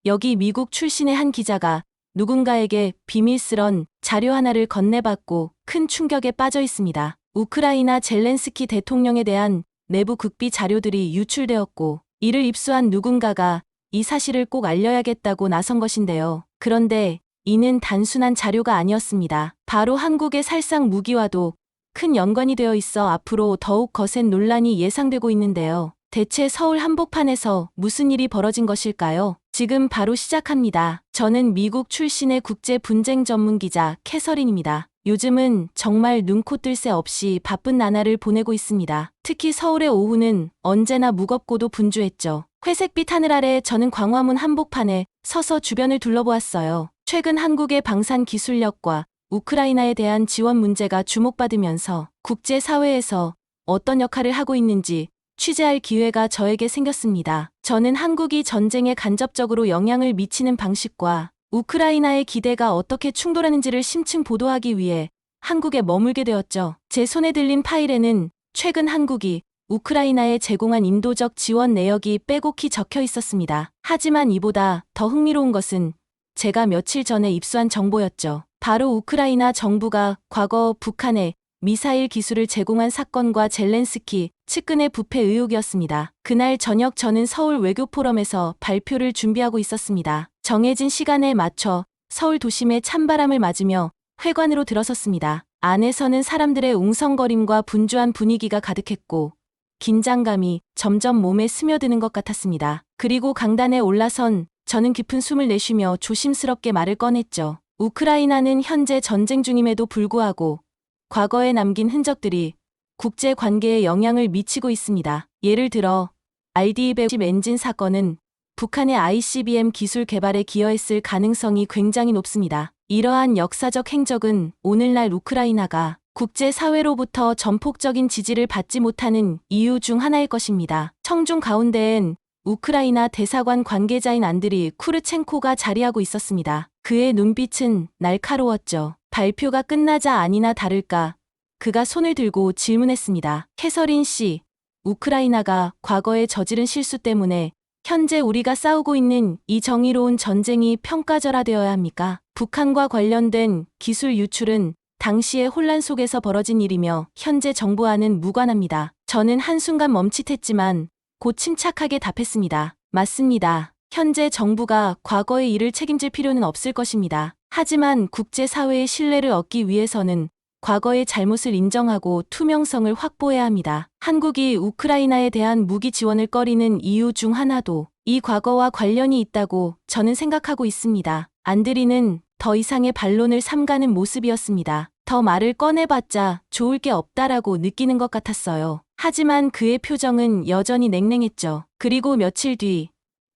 여기 미국 출신의 한 기자가 누군가에게 비밀스런 자료 하나를 건네받고 큰 충격에 빠져 있습니다. 우크라이나 젤렌스키 대통령에 대한 내부 극비 자료들이 유출되었고 이를 입수한 누군가가 이 사실을 꼭 알려야겠다고 나선 것인데요. 그런데 이는 단순한 자료가 아니었습니다. 바로 한국의 살상 무기와도 큰 연관이 되어 있어 앞으로 더욱 거센 논란이 예상되고 있는데요. 대체 서울 한복판에서 무슨 일이 벌어진 것일까요? 지금 바로 시작합니다. 저는 미국 출신의 국제 분쟁 전문 기자 캐서린입니다. 요즘은 정말 눈코 뜰 새 없이 바쁜 나날을 보내고 있습니다. 특히 서울의 오후는 언제나 무겁고도 분주했죠. 회색빛 하늘 아래 저는 광화문 한복판에 서서 주변을 둘러보았어요. 최근 한국의 방산 기술력과 우크라이나에 대한 지원 문제가 주목받으면서 국제사회에서 어떤 역할을 하고 있는지 취재할 기회가 저에게 생겼습니다. 저는 한국이 전쟁에 간접적으로 영향을 미치는 방식과 우크라이나의 기대가 어떻게 충돌하는지를 심층 보도하기 위해 한국에 머물게 되었죠. 제 손에 들린 파일에는 최근 한국이 우크라이나에 제공한 인도적 지원 내역이 빼곡히 적혀 있었습니다. 하지만 이보다 더 흥미로운 것은 제가 며칠 전에 입수한 정보였죠. 바로 우크라이나 정부가 과거 북한에 미사일 기술을 제공한 사건과 젤렌스키 측근의 부패 의혹이었습니다. 그날 저녁 저는 서울 외교포럼에서 발표를 준비하고 있었습니다. 정해진 시간에 맞춰 서울 도심의 찬바람을 맞으며 회관으로 들어섰습니다. 안에서는 사람들의 웅성거림과 분주한 분위기가 가득했고 긴장감이 점점 몸에 스며드는 것 같았습니다. 그리고 강단에 올라선 저는 깊은 숨을 내쉬며 조심스럽게 말을 꺼냈죠. 우크라이나는 현재 전쟁 중임에도 불구하고 과거에 남긴 흔적들이 국제 관계에 영향을 미치고 있습니다. 예를 들어 RD-150 엔진 사건은 북한의 ICBM 기술 개발에 기여했을 가능성이 굉장히 높습니다. 이러한 역사적 행적은 오늘날 우크라이나가 국제사회로부터 전폭적인 지지를 받지 못하는 이유 중 하나일 것입니다. 청중 가운데엔 우크라이나 대사관 관계자인 안드리 쿠르첸코가 자리하고 있었습니다. 그의 눈빛은 날카로웠죠. 발표가 끝나자 아니나 다를까 그가 손을 들고 질문했습니다. 캐서린 씨, 우크라이나가 과거에 저지른 실수 때문에 현재 우리가 싸우고 있는 이 정의로운 전쟁이 평가절하되어야 합니까? 북한과 관련된 기술 유출은 당시의 혼란 속에서 벌어진 일이며 현재 정부와는 무관합니다. 저는 한순간 멈칫했지만 곧 침착하게 답했습니다. 맞습니다. 현재 정부가 과거의 일을 책임질 필요는 없을 것입니다. 하지만 국제사회의 신뢰를 얻기 위해서는 과거의 잘못을 인정하고 투명성을 확보해야 합니다. 한국이 우크라이나에 대한 무기 지원을 꺼리는 이유 중 하나도 이 과거와 관련이 있다고 저는 생각하고 있습니다. 안드리는 더 이상의 반론을 삼가는 모습이었습니다. 더 말을 꺼내봤자 좋을 게 없다라고 느끼는 것 같았어요. 하지만 그의 표정은 여전히 냉랭했죠. 그리고 며칠 뒤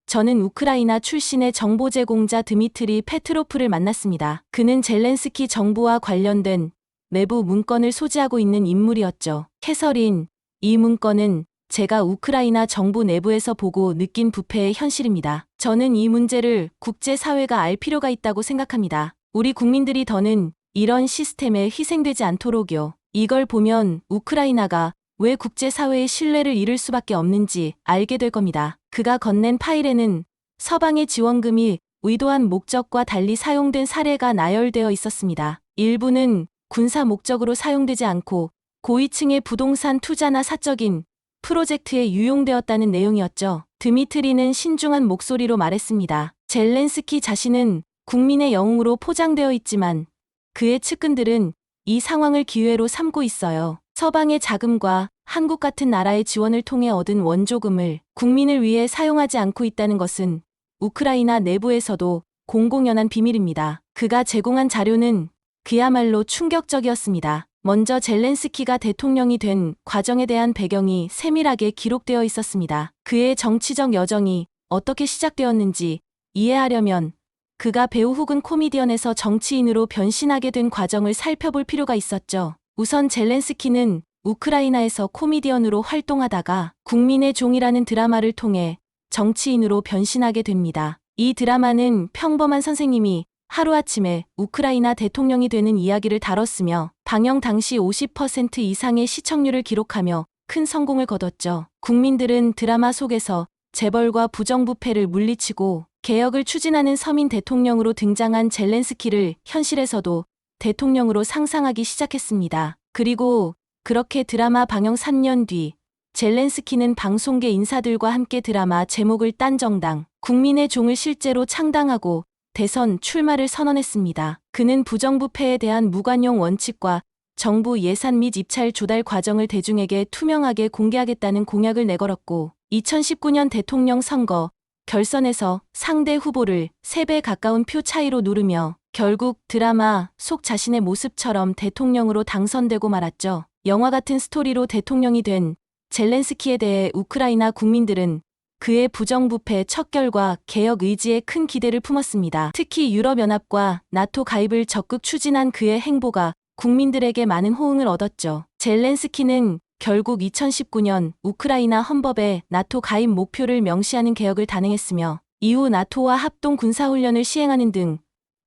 저는 우크라이나 출신의 정보 제공자 드미트리 페트로프를 만났습니다. 그는 젤렌스키 정부와 관련된 내부 문건을 소지하고 있는 인물이었죠. 캐서린, 이 문건은 제가 우크라이나 정부 내부에서 보고 느낀 부패의 현실입니다. 저는 이 문제를 국제사회가 알 필요가 있다고 생각합니다. 우리 국민들이 더는 이런 시스템에 희생되지 않도록요. 이걸 보면 우크라이나가 왜 국제사회의 신뢰를 잃을 수밖에 없는지 알게 될 겁니다. 그가 건넨 파일에는 서방의 지원금이 의도한 목적과 달리 사용된 사례가 나열되어 있었습니다. 일부는 군사 목적으로 사용되지 않고 고위층의 부동산 투자나 사적인 프로젝트에 유용되었다는 내용이었죠. 드미트리는 신중한 목소리로 말했습니다. 젤렌스키 자신은 국민의 영웅으로 포장되어 있지만 그의 측근들은 이 상황을 기회로 삼고 있어요. 서방의 자금과 한국 같은 나라의 지원을 통해 얻은 원조금을 국민을 위해 사용하지 않고 있다는 것은 우크라이나 내부에서도 공공연한 비밀입니다. 그가 제공한 자료는 그야말로 충격적이었습니다. 먼저 젤렌스키가 대통령이 된 과정에 대한 배경이 세밀하게 기록되어 있었습니다. 그의 정치적 여정이 어떻게 시작되었는지 이해하려면 그가 배우 혹은 코미디언에서 정치인으로 변신하게 된 과정을 살펴볼 필요가 있었죠. 우선 젤렌스키는 우크라이나에서 코미디언으로 활동하다가 국민의 종이라는 드라마를 통해 정치인으로 변신하게 됩니다. 이 드라마는 평범한 선생님이 하루아침에 우크라이나 대통령이 되는 이야기를 다뤘으며 방영 당시 50% 이상의 시청률을 기록하며 큰 성공을 거뒀죠. 국민들은 드라마 속에서 재벌과 부정부패를 물리치고 개혁을 추진하는 서민 대통령으로 등장한 젤렌스키를 현실에서도 대통령으로 상상하기 시작했습니다. 그리고 그렇게 드라마 방영 3년 뒤 젤렌스키는 방송계 인사들과 함께 드라마 제목을 딴 정당, 국민의 종을 실제로 창당하고 대선 출마를 선언했습니다. 그는 부정부패에 대한 무관용 원칙과 정부 예산 및 입찰 조달 과정을 대중에게 투명하게 공개하겠다는 공약을 내걸었고 2019년 대통령 선거 결선에서 상대 후보를 3배 가까운 표 차이로 누르며 결국 드라마 속 자신의 모습처럼 대통령으로 당선되고 말았죠. 영화 같은 스토리로 대통령이 된 젤렌스키에 대해 우크라이나 국민들은 그의 부정부패 척결과 개혁 의지에 큰 기대를 품었습니다. 특히 유럽연합과 나토 가입을 적극 추진한 그의 행보가 국민들에게 많은 호응을 얻었죠. 젤렌스키는 결국 2019년 우크라이나 헌법에 나토 가입 목표를 명시하는 개혁을 단행했으며 이후 나토와 합동 군사훈련을 시행하는 등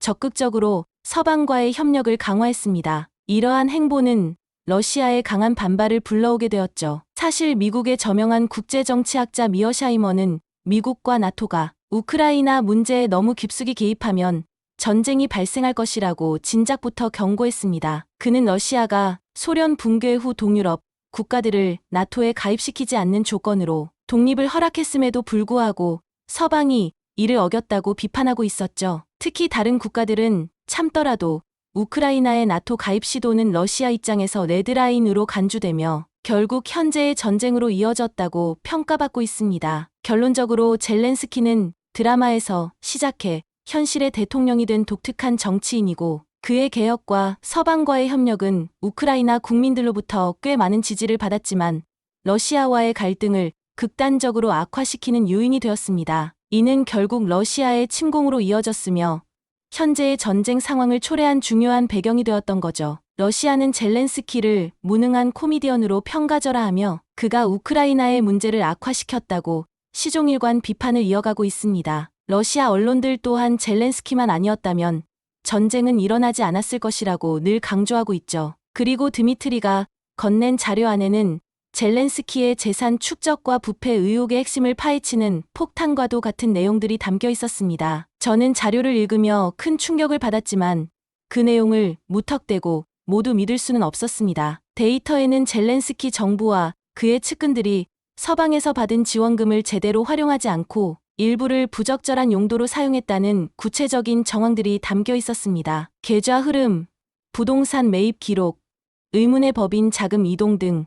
적극적으로 서방과의 협력을 강화했습니다. 이러한 행보는 러시아의 강한 반발을 불러오게 되었죠. 사실 미국의 저명한 국제정치학자 미어샤이머는 미국과 나토가 우크라이나 문제에 너무 깊숙이 개입하면 전쟁이 발생할 것이라고 진작부터 경고했습니다. 그는 러시아가 소련 붕괴 후 동유럽 국가들을 나토에 가입시키지 않는 조건으로 독립을 허락했음에도 불구하고 서방이 이를 어겼다고 비판하고 있었죠. 특히 다른 국가들은 참더라도 우크라이나의 나토 가입 시도는 러시아 입장에서 레드라인으로 간주되며 결국 현재의 전쟁으로 이어졌다고 평가받고 있습니다. 결론적으로 젤렌스키는 드라마에서 시작해 현실의 대통령이 된 독특한 정치인이고 그의 개혁과 서방과의 협력은 우크라이나 국민들로부터 꽤 많은 지지를 받았지만 러시아와의 갈등을 극단적으로 악화시키는 요인이 되었습니다. 이는 결국 러시아의 침공으로 이어졌으며 현재의 전쟁 상황을 초래한 중요한 배경이 되었던 거죠. 러시아는 젤렌스키를 무능한 코미디언으로 평가절하하며 그가 우크라이나의 문제를 악화시켰다고 시종일관 비판을 이어가고 있습니다. 러시아 언론들 또한 젤렌스키만 아니었다면 전쟁은 일어나지 않았을 것이라고 늘 강조하고 있죠. 그리고 드미트리가 건넨 자료 안에는 젤렌스키의 재산 축적과 부패 의혹의 핵심을 파헤치는 폭탄과도 같은 내용들이 담겨 있었습니다. 저는 자료를 읽으며 큰 충격을 받았지만 그 내용을 무턱대고 모두 믿을 수는 없었습니다. 데이터에는 젤렌스키 정부와 그의 측근들이 서방에서 받은 지원금을 제대로 활용하지 않고 일부를 부적절한 용도로 사용했다는 구체적인 정황들이 담겨 있었습니다. 계좌 흐름, 부동산 매입 기록, 의문의 법인 자금 이동 등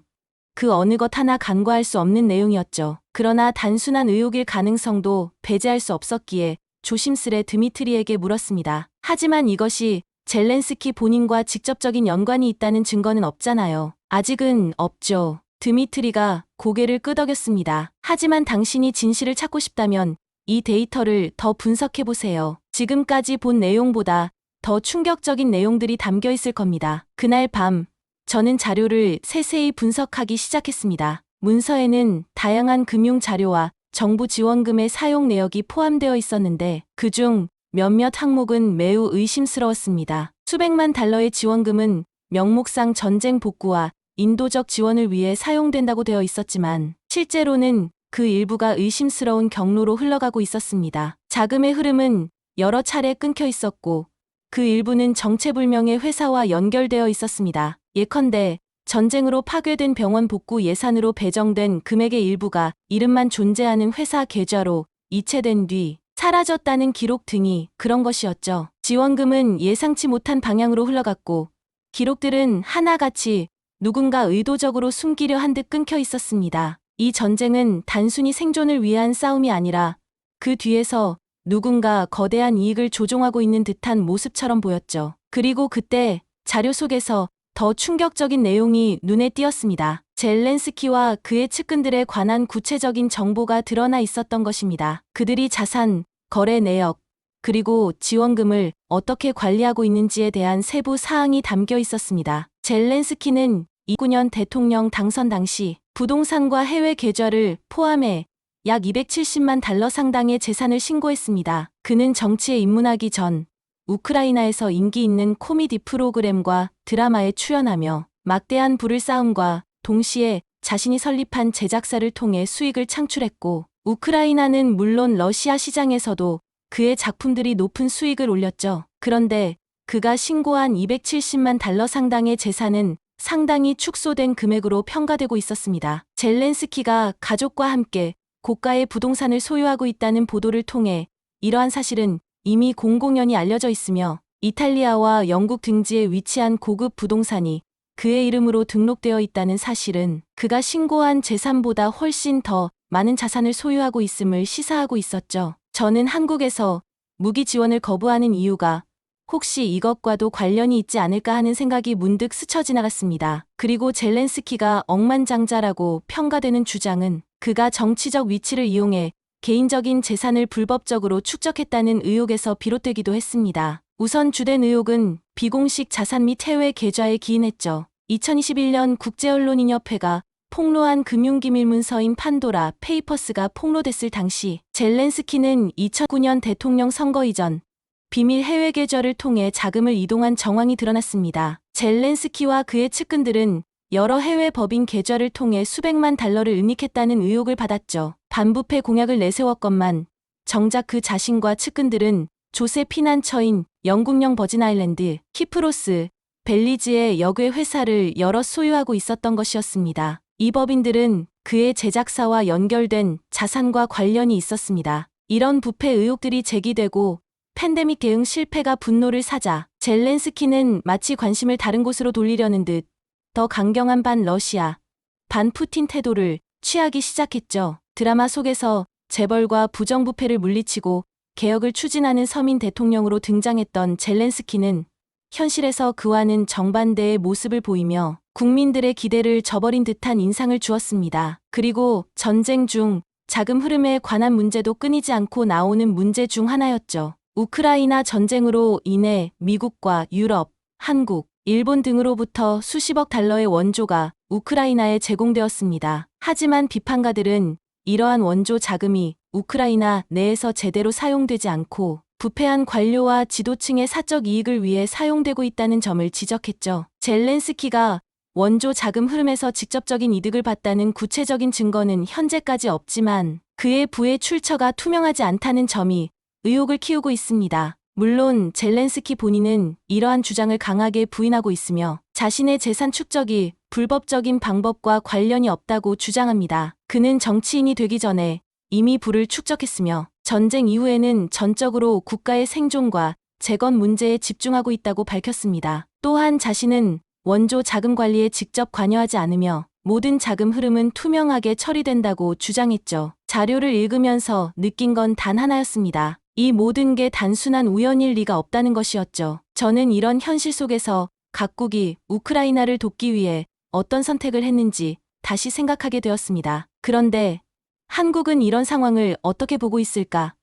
그 어느 것 하나 간과할 수 없는 내용이었죠. 그러나 단순한 의혹일 가능성도 배제할 수 없었기에 조심스레 드미트리에게 물었습니다. 하지만 이것이 젤렌스키 본인과 직접적인 연관이 있다는 증거는 없잖아요. 아직은 없죠. 드미트리가 고개를 끄덕였습니다. 하지만 당신이 진실을 찾고 싶다면 이 데이터를 더 분석해보세요. 지금까지 본 내용보다 더 충격적인 내용들이 담겨 있을 겁니다. 그날 밤 저는 자료를 세세히 분석하기 시작했습니다. 문서에는 다양한 금융 자료와 정부 지원금의 사용 내역이 포함되어 있었는데 그중 몇몇 항목은 매우 의심스러웠습니다. 수백만 달러의 지원금은 명목상 전쟁 복구와 인도적 지원을 위해 사용된다고 되어 있었지만 실제로는 그 일부가 의심스러운 경로로 흘러가고 있었습니다. 자금의 흐름은 여러 차례 끊겨 있었고 그 일부는 정체불명의 회사와 연결되어 있었습니다. 예컨대 전쟁으로 파괴된 병원 복구 예산으로 배정된 금액의 일부가 이름만 존재하는 회사 계좌로 이체된 뒤 사라졌다는 기록 등이 그런 것이었죠. 지원금은 예상치 못한 방향으로 흘러갔고 기록들은 하나같이 누군가 의도적으로 숨기려 한 듯 끊겨 있었습니다. 이 전쟁은 단순히 생존을 위한 싸움이 아니라 그 뒤에서 누군가 거대한 이익을 조종하고 있는 듯한 모습처럼 보였죠. 그리고 그때 자료 속에서 더 충격적인 내용이 눈에 띄었습니다. 젤렌스키와 그의 측근들에 관한 구체적인 정보가 드러나 있었던 것입니다. 그들이 자산, 거래 내역, 그리고 지원금을 어떻게 관리하고 있는지에 대한 세부 사항이 담겨 있었습니다. 젤렌스키는 2019년 대통령 당선 당시 부동산과 해외 계좌를 포함해 약 270만 달러 상당의 재산을 신고했습니다. 그는 정치에 입문하기 전 우크라이나에서 인기 있는 코미디 프로그램과 드라마에 출연하며 막대한 부를 쌓음과 동시에 자신이 설립한 제작사를 통해 수익을 창출했고 우크라이나는 물론 러시아 시장에서도 그의 작품들이 높은 수익을 올렸죠. 그런데 그가 신고한 270만 달러 상당의 재산은 상당히 축소된 금액으로 평가되고 있었습니다. 젤렌스키가 가족과 함께 고가의 부동산을 소유하고 있다는 보도를 통해 이러한 사실은 이미 공공연히 알려져 있으며 이탈리아와 영국 등지에 위치한 고급 부동산이 그의 이름으로 등록되어 있다는 사실은 그가 신고한 재산보다 훨씬 더 많은 자산을 소유하고 있음을 시사하고 있었죠. 저는 한국에서 무기 지원을 거부하는 이유가 혹시 이것과도 관련이 있지 않을까 하는 생각이 문득 스쳐 지나갔습니다. 그리고 젤렌스키가 억만장자라고 평가되는 주장은 그가 정치적 위치를 이용해 개인적인 재산을 불법적으로 축적했다는 의혹에서 비롯되기도 했습니다. 우선 주된 의혹은 비공식 자산 및 해외 계좌에 기인했죠. 2021년 국제언론인협회가 폭로한 금융기밀문서인 판도라 페이퍼스가 폭로됐을 당시 젤렌스키는 2009년 대통령 선거 이전 비밀 해외 계좌를 통해 자금을 이동한 정황이 드러났습니다. 젤렌스키와 그의 측근들은 여러 해외 법인 계좌를 통해 수백만 달러를 은닉했다는 의혹을 받았죠. 반부패 공약을 내세웠건만 정작 그 자신과 측근들은 조세 피난처인 영국령 버진아일랜드, 키프로스, 벨리즈의 역외 회사를 여러 소유하고 있었던 것이었습니다. 이 법인들은 그의 제작사와 연결된 자산과 관련이 있었습니다. 이런 부패 의혹들이 제기되고 팬데믹 대응 실패가 분노를 사자 젤렌스키는 마치 관심을 다른 곳으로 돌리려는 듯 더 강경한 반 러시아, 반 푸틴 태도를 취하기 시작했죠. 드라마 속에서 재벌과 부정부패를 물리치고 개혁을 추진하는 서민 대통령으로 등장했던 젤렌스키는 현실에서 그와는 정반대의 모습을 보이며 국민들의 기대를 저버린 듯한 인상을 주었습니다. 그리고 전쟁 중 자금 흐름에 관한 문제도 끊이지 않고 나오는 문제 중 하나였죠. 우크라이나 전쟁으로 인해 미국과 유럽, 한국, 일본 등으로부터 수십억 달러의 원조가 우크라이나에 제공되었습니다. 하지만 비판가들은 이러한 원조 자금이 우크라이나 내에서 제대로 사용되지 않고 부패한 관료와 지도층의 사적 이익을 위해 사용되고 있다는 점을 지적했죠. 젤렌스키가 원조 자금 흐름에서 직접적인 이득을 봤다는 구체적인 증거는 현재까지 없지만 그의 부의 출처가 투명하지 않다는 점이 의혹을 키우고 있습니다. 물론 젤렌스키 본인은 이러한 주장을 강하게 부인하고 있으며 자신의 재산 축적이 불법적인 방법과 관련이 없다고 주장합니다. 그는 정치인이 되기 전에 이미 부를 축적했으며 전쟁 이후에는 전적으로 국가의 생존과 재건 문제에 집중하고 있다고 밝혔습니다. 또한 자신은 원조 자금 관리에 직접 관여하지 않으며 모든 자금 흐름은 투명하게 처리된다고 주장했죠. 자료를 읽으면서 느낀 건 단 하나였습니다. 이 모든 게 단순한 우연일 리가 없다는 것이었죠. 저는 이런 현실 속에서 각국이 우크라이나를 돕기 위해 어떤 선택을 했는지 다시 생각하게 되었습니다. 그런데 한국은 이런 상황을 어떻게 보고 있을까?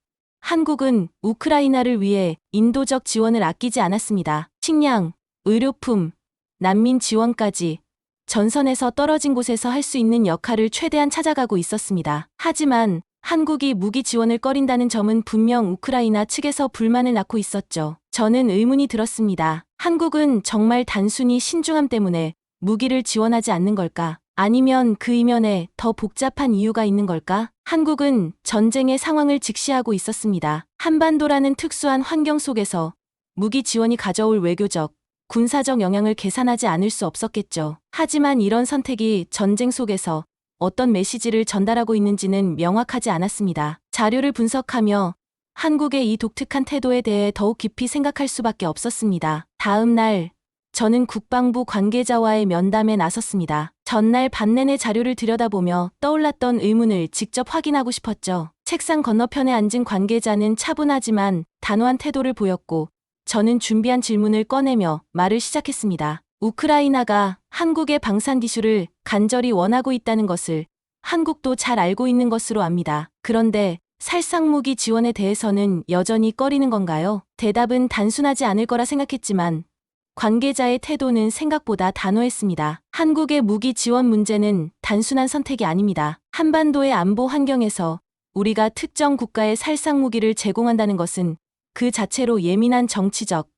한국은 우크라이나를 위해 인도적 지원을 아끼지 않았습니다. 식량, 의료품, 난민 지원까지 전선에서 떨어진 곳에서 할 수 있는 역할을 최대한 찾아가고 있었습니다. 하지만 한국이 무기 지원을 꺼린다는 점은 분명 우크라이나 측에서 불만을 낳고 있었죠. 저는 의문이 들었습니다. 한국은 정말 단순히 신중함 때문에 무기를 지원하지 않는 걸까? 아니면 그 이면에 더 복잡한 이유가 있는 걸까? 한국은 전쟁의 상황을 직시하고 있었습니다. 한반도라는 특수한 환경 속에서 무기 지원이 가져올 외교적, 군사적 영향을 계산하지 않을 수 없었겠죠. 하지만 이런 선택이 전쟁 속에서 어떤 메시지를 전달하고 있는지는 명확하지 않았습니다. 자료를 분석하며 한국의 이 독특한 태도에 대해 더욱 깊이 생각할 수밖에 없었습니다. 다음 날, 저는 국방부 관계자와의 면담에 나섰습니다. 전날 밤 내내 자료를 들여다보며 떠올랐던 의문을 직접 확인하고 싶었죠. 책상 건너편에 앉은 관계자는 차분하지만 단호한 태도를 보였고 저는 준비한 질문을 꺼내며 말을 시작했습니다. 우크라이나가 한국의 방산 기술을 간절히 원하고 있다는 것을 한국도 잘 알고 있는 것으로 압니다. 그런데 살상무기 지원에 대해서는 여전히 꺼리는 건가요? 대답은 단순하지 않을 거라 생각했지만 관계자의 태도는 생각보다 단호했습니다. 한국의 무기 지원 문제는 단순한 선택이 아닙니다. 한반도의 안보 환경에서 우리가 특정 국가에 살상무기를 제공한다는 것은 그 자체로 예민한 정치적,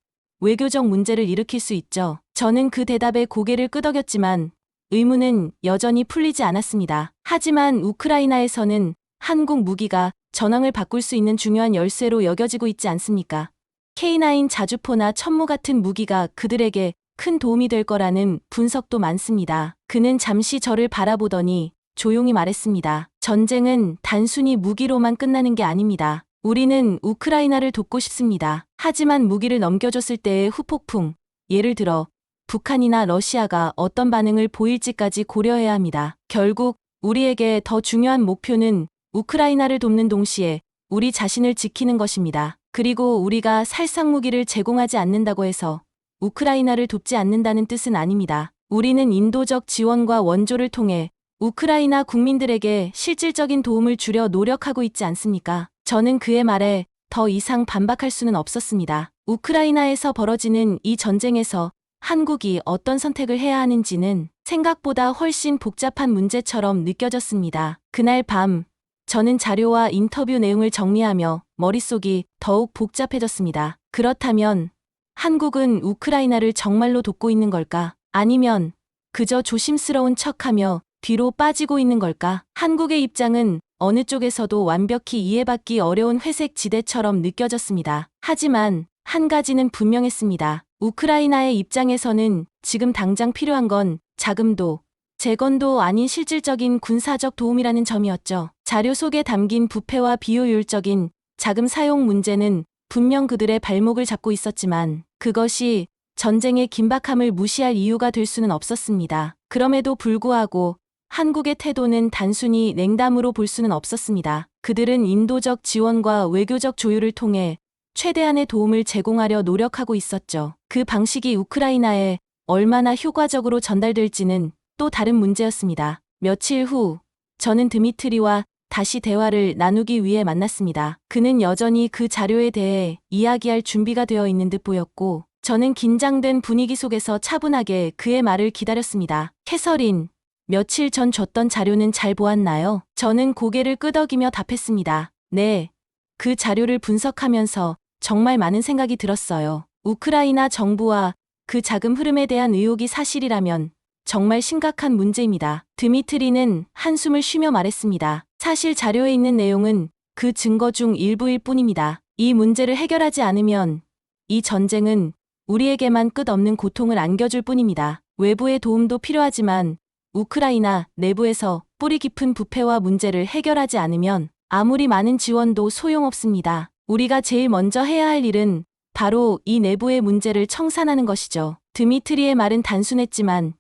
외교적 문제를 일으킬 수 있죠. 저는 그 대답에 고개를 끄덕였지만 의문은 여전히 풀리지 않았습니다. 하지만 우크라이나에서는 한국 무기가 전황을 바꿀 수 있는 중요한 열쇠로 여겨지고 있지 않습니까? K9 자주포나 천무 같은 무기가 그들에게 큰 도움이 될 거라는 분석도 많습니다. 그는 잠시 저를 바라보더니 조용히 말했습니다. 전쟁은 단순히 무기로만 끝나는 게 아닙니다. 우리는 우크라이나를 돕고 싶습니다. 하지만 무기를 넘겨줬을 때의 후폭풍, 예를 들어 북한이나 러시아가 어떤 반응을 보일지까지 고려해야 합니다. 결국 우리에게 더 중요한 목표는 우크라이나를 돕는 동시에 우리 자신을 지키는 것입니다. 그리고 우리가 살상무기를 제공하지 않는다고 해서 우크라이나를 돕지 않는다는 뜻은 아닙니다. 우리는 인도적 지원과 원조를 통해 우크라이나 국민들에게 실질적인 도움을 주려 노력하고 있지 않습니까? 저는 그의 말에 더 이상 반박할 수는 없었습니다. 우크라이나에서 벌어지는 이 전쟁에서 한국이 어떤 선택을 해야 하는지는 생각보다 훨씬 복잡한 문제처럼 느껴졌습니다. 그날 밤, 저는 자료와 인터뷰 내용을 정리하며 머릿속이 더욱 복잡해졌습니다. 그렇다면 한국은 우크라이나를 정말로 돕고 있는 걸까? 아니면 그저 조심스러운 척하며 뒤로 빠지고 있는 걸까? 한국의 입장은 어느 쪽에서도 완벽히 이해받기 어려운 회색 지대처럼 느껴졌습니다. 하지만 한 가지는 분명했습니다. 우크라이나의 입장에서는 지금 당장 필요한 건 자금도 재건도 아닌 실질적인 군사적 도움이라는 점이었죠. 자료 속에 담긴 부패와 비효율적인 자금 사용 문제는 분명 그들의 발목을 잡고 있었지만 그것이 전쟁의 긴박함을 무시할 이유가 될 수는 없었습니다. 그럼에도 불구하고 한국의 태도는 단순히 냉담으로 볼 수는 없었습니다. 그들은 인도적 지원과 외교적 조율을 통해 최대한의 도움을 제공하려 노력하고 있었죠. 그 방식이 우크라이나에 얼마나 효과적으로 전달될지는 또 다른 문제였습니다. 며칠 후, 저는 드미트리와 다시 대화를 나누기 위해 만났습니다. 그는 여전히 그 자료에 대해 이야기할 준비가 되어 있는 듯 보였고, 저는 긴장된 분위기 속에서 차분하게 그의 말을 기다렸습니다. 캐서린, 며칠 전 줬던 자료는 잘 보았나요? 저는 고개를 끄덕이며 답했습니다. 네. 그 자료를 분석하면서 정말 많은 생각이 들었어요. 우크라이나 정부와 그 자금 흐름에 대한 의혹이 사실이라면 정말 심각한 문제입니다. 드미트리는 한숨을 쉬며 말했습니다. 사실 자료에 있는 내용은 그 증거 중 일부일 뿐입니다. 이 문제를 해결하지 않으면 이 전쟁은 우리에게만 끝없는 고통을 안겨줄 뿐입니다. 외부의 도움도 필요하지만 우크라이나 내부에서 뿌리 깊은 부패와 문제를 해결하지 않으면 아무리 많은 지원도 소용없습니다. 우리가 제일 먼저 해야 할 일은 바로 이 내부의 문제를 청산하는 것이죠. 드미트리의 말은 단순했지만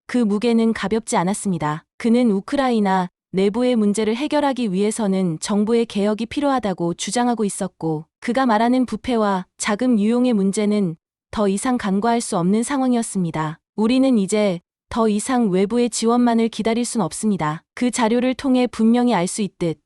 그 무게는 가볍지 않았습니다. 그는 우크라이나 내부의 문제를 해결하기 위해서는 정부의 개혁이 필요하다고 주장하고 있었고, 그가 말하는 부패와 자금 유용의 문제는 더 이상 간과할 수 없는 상황이었습니다. 우리는 이제 더 이상 외부의 지원만을 기다릴 순 없습니다. 그 자료를 통해 분명히 알 수 있듯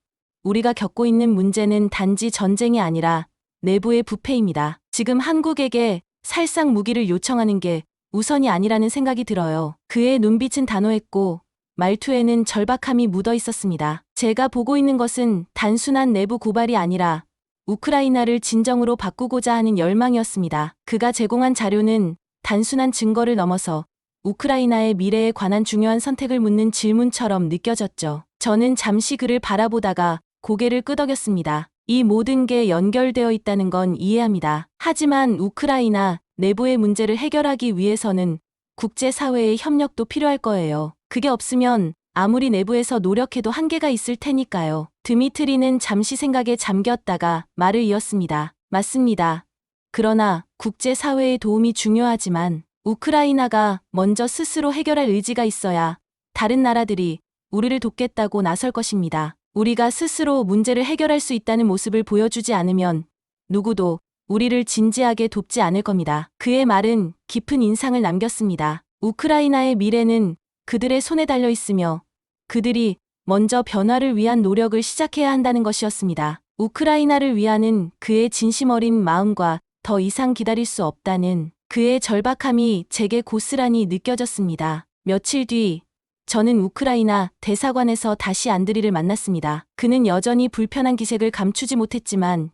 우리가 겪고 있는 문제는 단지 전쟁이 아니라 내부의 부패입니다. 지금 한국에게 살상 무기를 요청하는 게 우선이 아니라는 생각이 들어요. 그의 눈빛은 단호했고 말투에는 절박함이 묻어 있었습니다. 제가 보고 있는 것은 단순한 내부 고발이 아니라 우크라이나를 진정으로 바꾸고자 하는 열망이었습니다. 그가 제공한 자료는 단순한 증거를 넘어서 우크라이나의 미래에 관한 중요한 선택을 묻는 질문처럼 느껴졌죠. 저는 잠시 그를 바라보다가 고개를 끄덕였습니다. 이 모든 게 연결되어 있다는 건 이해합니다. 하지만 우크라이나 내부의 문제를 해결하기 위해서는 국제사회의 협력도 필요할 거예요. 그게 없으면 아무리 내부에서 노력해도 한계가 있을 테니까요. 드미트리는 잠시 생각에 잠겼다가 말을 이었습니다. 맞습니다. 그러나 국제사회의 도움이 중요하지만 우크라이나가 먼저 스스로 해결할 의지가 있어야 다른 나라들이 우리를 돕겠다고 나설 것입니다. 우리가 스스로 문제를 해결할 수 있다는 모습을 보여주지 않으면 누구도 우리를 진지하게 돕지 않을 겁니다. 그의 말은 깊은 인상을 남겼습니다. 우크라이나의 미래는 그들의 손에 달려 있으며 그들이 먼저 변화를 위한 노력을 시작해야 한다는 것이었습니다. 우크라이나를 위하는 그의 진심 어린 마음과 더 이상 기다릴 수 없다는 그의 절박함이 제게 고스란히 느껴졌습니다. 며칠 뒤 저는 우크라이나 대사관에서 다시 안드리를 만났습니다. 그는 여전히 불편한 기색을 감추지 못했지만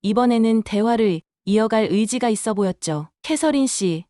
이번에는 대화를 이어갈 의지가 있어 보였죠. 캐서린 씨,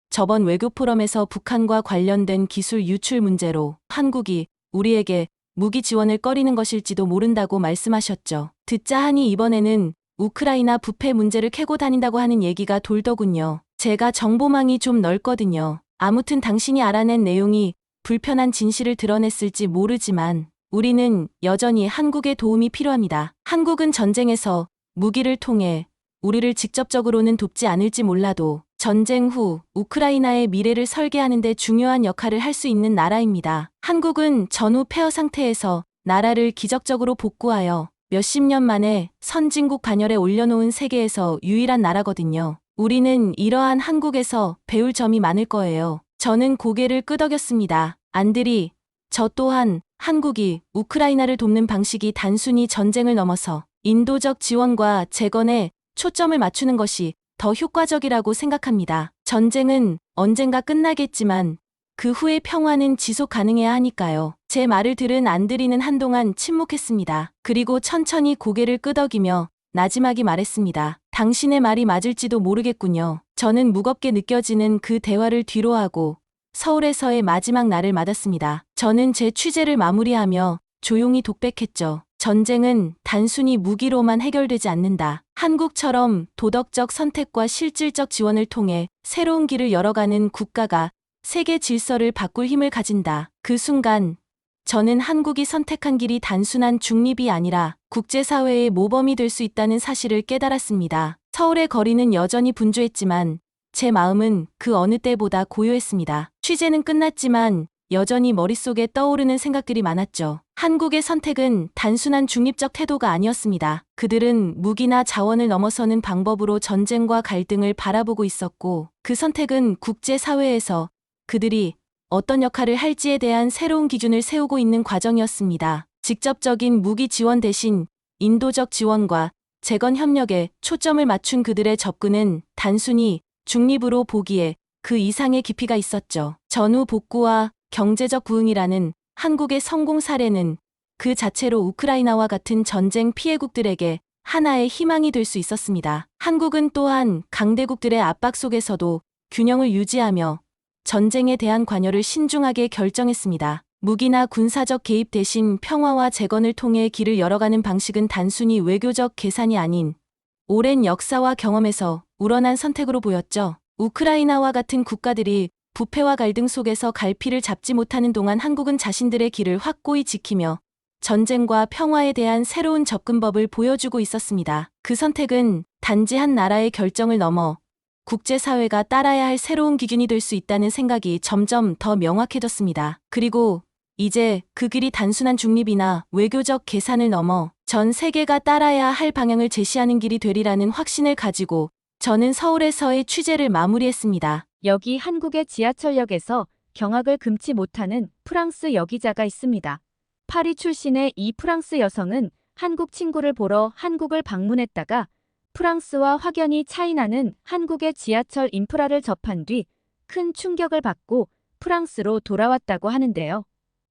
저번 외교 포럼에서 북한과 관련된 기술 유출 문제로 한국이 우리에게 무기 지원을 꺼리는 것일지도 모른다고 말씀하셨죠. 듣자 하니 이번에는 우크라이나 부패 문제를 캐고 다닌다고 하는 얘기가 돌더군요. 제가 정보망이 좀 넓거든요. 아무튼 당신이 알아낸 내용이 불편한 진실을 드러냈을지 모르지만 우리는 여전히 한국의 도움이 필요합니다. 한국은 전쟁에서 무기를 통해 우리를 직접적으로는 돕지 않을지 몰라도 전쟁 후 우크라이나의 미래를 설계하는 데 중요한 역할을 할 수 있는 나라입니다. 한국은 전후 폐허 상태에서 나라를 기적적으로 복구하여 몇십 년 만에 선진국 반열에 올려놓은 세계에서 유일한 나라거든요. 우리는 이러한 한국에서 배울 점이 많을 거예요. 저는 고개를 끄덕였습니다. 안드리, 저 또한 한국이 우크라이나를 돕는 방식이 단순히 전쟁을 넘어서 인도적 지원과 재건에 초점을 맞추는 것이 더 효과적이라고 생각합니다. 전쟁은 언젠가 끝나겠지만 그 후의 평화는 지속 가능해야 하니까요. 제 말을 들은 안드리는 한동안 침묵했습니다. 그리고 천천히 고개를 끄덕이며 나지막이 말했습니다. 당신의 말이 맞을지도 모르겠군요. 저는 무겁게 느껴지는 그 대화를 뒤로하고 서울에서의 마지막 날을 맞았습니다. 저는 제 취재를 마무리하며 조용히 독백했죠. 전쟁은 단순히 무기로만 해결되지 않는다. 한국처럼 도덕적 선택과 실질적 지원을 통해 새로운 길을 열어가는 국가가 세계 질서를 바꿀 힘을 가진다. 그 순간 저는 한국이 선택한 길이 단순한 중립이 아니라 국제사회의 모범이 될 수 있다는 사실을 깨달았습니다. 서울의 거리는 여전히 분주했지만 제 마음은 그 어느 때보다 고요했습니다. 취재는 끝났지만 여전히 머릿속에 떠오르는 생각들이 많았죠. 한국의 선택은 단순한 중립적 태도가 아니었습니다. 그들은 무기나 자원을 넘어서는 방법으로 전쟁과 갈등을 바라보고 있었고 그 선택은 국제사회에서 그들이 어떤 역할을 할지에 대한 새로운 기준을 세우고 있는 과정이었습니다. 직접적인 무기 지원 대신 인도적 지원과 재건 협력에 초점을 맞춘 그들의 접근은 단순히 중립으로 보기에 그 이상의 깊이가 있었죠. 전후 복구와 경제적 부흥이라는 한국의 성공 사례는 그 자체로 우크라이나와 같은 전쟁 피해국들에게 하나의 희망이 될 수 있었습니다. 한국은 또한 강대국들의 압박 속에서도 균형을 유지하며 전쟁에 대한 관여를 신중하게 결정했습니다. 무기나 군사적 개입 대신 평화와 재건을 통해 길을 열어가는 방식은 단순히 외교적 계산이 아닌 오랜 역사와 경험에서 우러난 선택으로 보였죠. 우크라이나와 같은 국가들이 부패와 갈등 속에서 갈피를 잡지 못하는 동안 한국은 자신들의 길을 확고히 지키며 전쟁과 평화에 대한 새로운 접근법을 보여주고 있었습니다. 그 선택은 단지 한 나라의 결정을 넘어 국제사회가 따라야 할 새로운 기준이 될 수 있다는 생각이 점점 더 명확해졌습니다. 그리고 이제 그 길이 단순한 중립이나 외교적 계산을 넘어 전 세계가 따라야 할 방향을 제시하는 길이 되리라는 확신을 가지고 저는 서울에서의 취재를 마무리했습니다. 여기 한국의 지하철역에서 경악을 금치 못하는 프랑스 여기자가 있습니다. 파리 출신의 이 프랑스 여성은 한국 친구를 보러 한국을 방문했다가 프랑스와 확연히 차이나는 한국의 지하철 인프라를 접한 뒤 큰 충격을 받고 프랑스로 돌아왔다고 하는데요.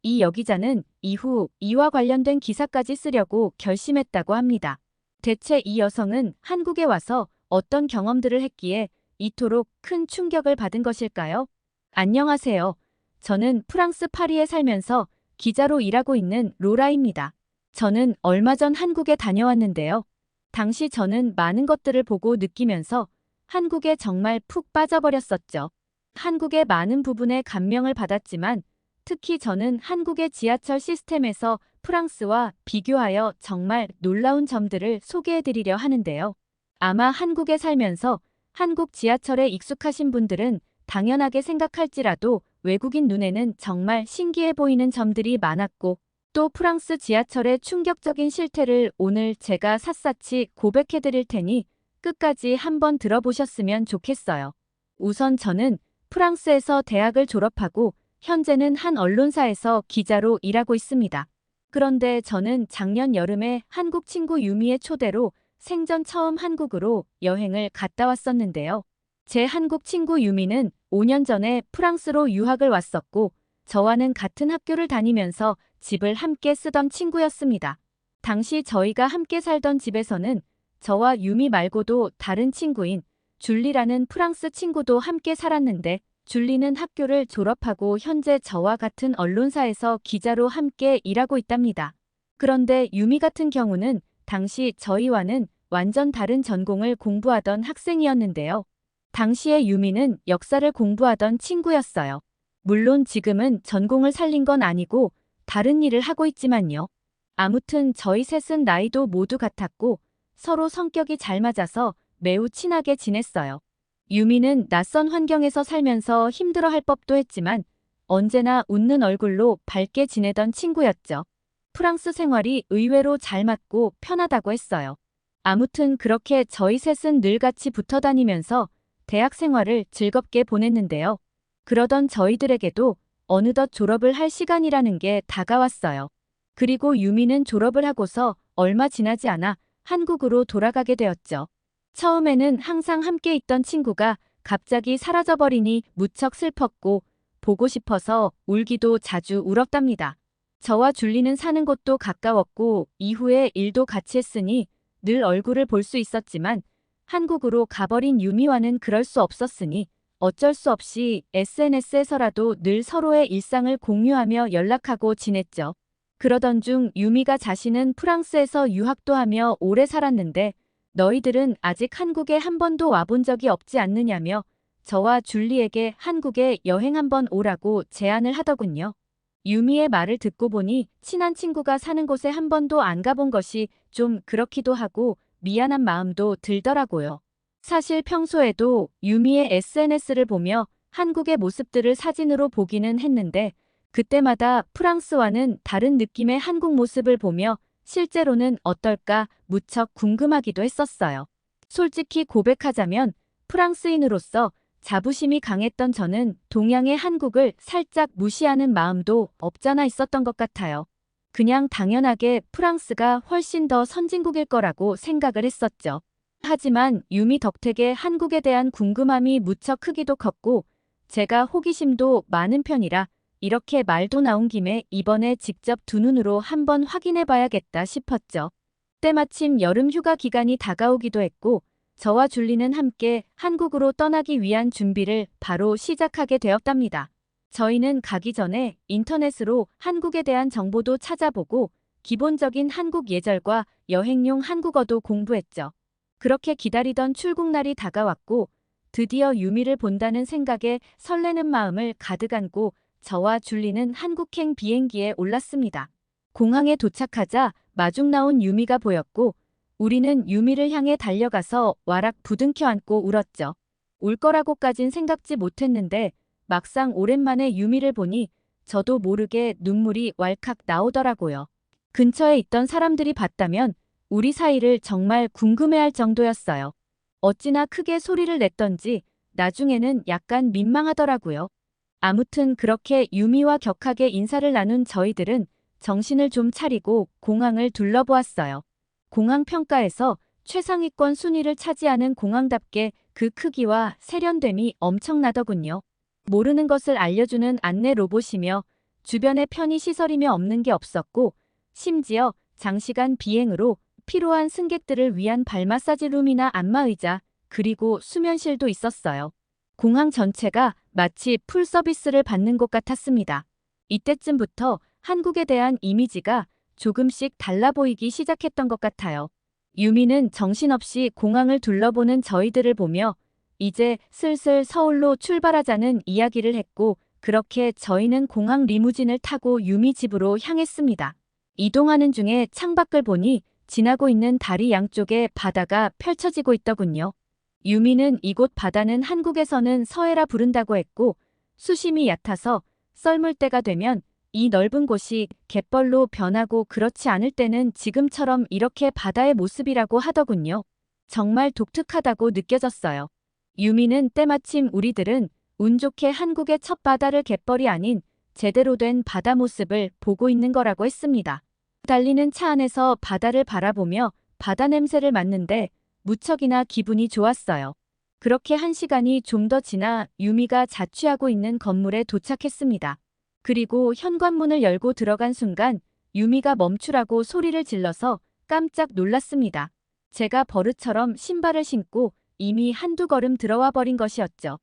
이 여기자는 이후 이와 관련된 기사까지 쓰려고 결심했다고 합니다. 대체 이 여성은 한국에 와서 어떤 경험들을 했기에 이토록 큰 충격을 받은 것일까요? 안녕하세요. 저는 프랑스 파리에 살면서 기자로 일하고 있는 로라입니다. 저는 얼마 전 한국에 다녀왔는데요. 당시 저는 많은 것들을 보고 느끼면서 한국에 정말 푹 빠져버렸었죠. 한국의 많은 부분에 감명을 받았지만 특히 저는 한국의 지하철 시스템에서 프랑스와 비교하여 정말 놀라운 점들을 소개해드리려 하는데요. 아마 한국에 살면서 한국 지하철에 익숙하신 분들은 당연하게 생각할지라도 외국인 눈에는 정말 신기해 보이는 점들이 많았고 또 프랑스 지하철의 충격적인 실태를 오늘 제가 샅샅이 고백해드릴 테니 끝까지 한번 들어보셨으면 좋겠어요. 우선 저는 프랑스에서 대학을 졸업하고 현재는 한 언론사에서 기자로 일하고 있습니다. 그런데 저는 작년 여름에 한국 친구 유미의 초대로 생전 처음 한국으로 여행을 갔다 왔었는데요. 제 한국 친구 유미는 5년 전에 프랑스로 유학을 왔었고 저와는 같은 학교를 다니면서 집을 함께 쓰던 친구였습니다. 당시 저희가 함께 살던 집에서는 저와 유미 말고도 다른 친구인 줄리라는 프랑스 친구도 함께 살았는데 줄리는 학교를 졸업하고 현재 저와 같은 언론사에서 기자로 함께 일하고 있답니다. 그런데 유미 같은 경우는 당시 저희와는 완전 다른 전공을 공부하던 학생이었는데요. 당시에 유미는 역사를 공부하던 친구였어요. 물론 지금은 전공을 살린 건 아니고 다른 일을 하고 있지만요. 아무튼 저희 셋은 나이도 모두 같았고 서로 성격이 잘 맞아서 매우 친하게 지냈어요. 유미는 낯선 환경에서 살면서 힘들어할 법도 했지만 언제나 웃는 얼굴로 밝게 지내던 친구였죠. 프랑스 생활이 의외로 잘 맞고 편하다고 했어요. 아무튼 그렇게 저희 셋은 늘 같이 붙어 다니면서 대학 생활을 즐겁게 보냈는데요. 그러던 저희들에게도 어느덧 졸업을 할 시간이라는 게 다가왔어요. 그리고 유미는 졸업을 하고서 얼마 지나지 않아 한국으로 돌아가게 되었죠. 처음에는 항상 함께 있던 친구가 갑자기 사라져버리니 무척 슬펐고 보고 싶어서 울기도 자주 울었답니다. 저와 줄리는 사는 곳도 가까웠고 이후에 일도 같이 했으니 늘 얼굴을 볼 수 있었지만 한국으로 가버린 유미와는 그럴 수 없었으니 어쩔 수 없이 SNS에서라도 늘 서로의 일상을 공유하며 연락하고 지냈죠. 그러던 중 유미가 자신은 프랑스에서 유학도 하며 오래 살았는데 너희들은 아직 한국에 한 번도 와본 적이 없지 않느냐며 저와 줄리에게 한국에 여행 한번 오라고 제안을 하더군요. 유미의 말을 듣고 보니 친한 친구가 사는 곳에 한 번도 안 가본 것이 좀 그렇기도 하고 미안한 마음도 들더라고요. 사실 평소에도 유미의 SNS를 보며 한국의 모습들을 사진으로 보기는 했는데 그때마다 프랑스와는 다른 느낌의 한국 모습을 보며 실제로는 어떨까 무척 궁금하기도 했었어요. 솔직히 고백하자면 프랑스인으로서 자부심이 강했던 저는 동양의 한국을 살짝 무시하는 마음도 없잖아 있었던 것 같아요. 그냥 당연하게 프랑스가 훨씬 더 선진국일 거라고 생각을 했었죠. 하지만 유미 덕택에 한국에 대한 궁금함이 무척 크기도 컸고 제가 호기심도 많은 편이라 이렇게 말도 나온 김에 이번에 직접 두 눈으로 한번 확인해 봐야겠다 싶었죠. 때마침 여름 휴가 기간이 다가오기도 했고 저와 줄리는 함께 한국으로 떠나기 위한 준비를 바로 시작하게 되었답니다. 저희는 가기 전에 인터넷으로 한국에 대한 정보도 찾아보고 기본적인 한국 예절과 여행용 한국어도 공부했죠. 그렇게 기다리던 출국날이 다가왔고 드디어 유미를 본다는 생각에 설레는 마음을 가득 안고 저와 줄리는 한국행 비행기에 올랐습니다. 공항에 도착하자 마중 나온 유미가 보였고 우리는 유미를 향해 달려가서 와락 부둥켜 안고 울었죠. 울 거라고까진 생각지 못했는데 막상 오랜만에 유미를 보니 저도 모르게 눈물이 왈칵 나오더라고요. 근처에 있던 사람들이 봤다면 우리 사이를 정말 궁금해할 정도였어요. 어찌나 크게 소리를 냈던지 나중에는 약간 민망하더라고요. 아무튼 그렇게 유미와 격하게 인사를 나눈 저희들은 정신을 좀 차리고 공항을 둘러보았어요. 공항 평가에서 최상위권 순위를 차지하는 공항답게 그 크기와 세련됨이 엄청나더군요. 모르는 것을 알려주는 안내 로봇이며 주변에 편의시설이며 없는 게 없었고 심지어 장시간 비행으로 피로한 승객들을 위한 발 마사지 룸이나 안마의자 그리고 수면실도 있었어요. 공항 전체가 마치 풀 서비스를 받는 곳 같았습니다. 이때쯤부터 한국에 대한 이미지가 조금씩 달라 보이기 시작했던 것 같아요. 유미는 정신없이 공항을 둘러보는 저희들을 보며 이제 슬슬 서울로 출발하자는 이야기를 했고 그렇게 저희는 공항 리무진을 타고 유미 집으로 향했습니다. 이동하는 중에 창밖을 보니 지나고 있는 다리 양쪽에 바다가 펼쳐지고 있더군요. 유미는 이곳 바다는 한국에서는 서해라 부른다고 했고 수심이 얕아서 썰물 때가 되면 이 넓은 곳이 갯벌로 변하고 그렇지 않을 때는 지금처럼 이렇게 바다의 모습이라고 하더군요. 정말 독특하다고 느껴졌어요. 유미는 때마침 우리들은 운 좋게 한국의 첫 바다를 갯벌이 아닌 제대로 된 바다 모습을 보고 있는 거라고 했습니다. 달리는 차 안에서 바다를 바라보며 바다 냄새를 맡는데 무척이나 기분이 좋았어요. 그렇게 1시간이 좀 더 지나 유미가 자취하고 있는 건물에 도착했습니다. 그리고 현관문을 열고 들어간 순간 유미가 멈추라고 소리를 질러서 깜짝 놀랐습니다. 제가 버릇처럼 신발을 신고 이미 한두 걸음 들어와 버린 것이었죠.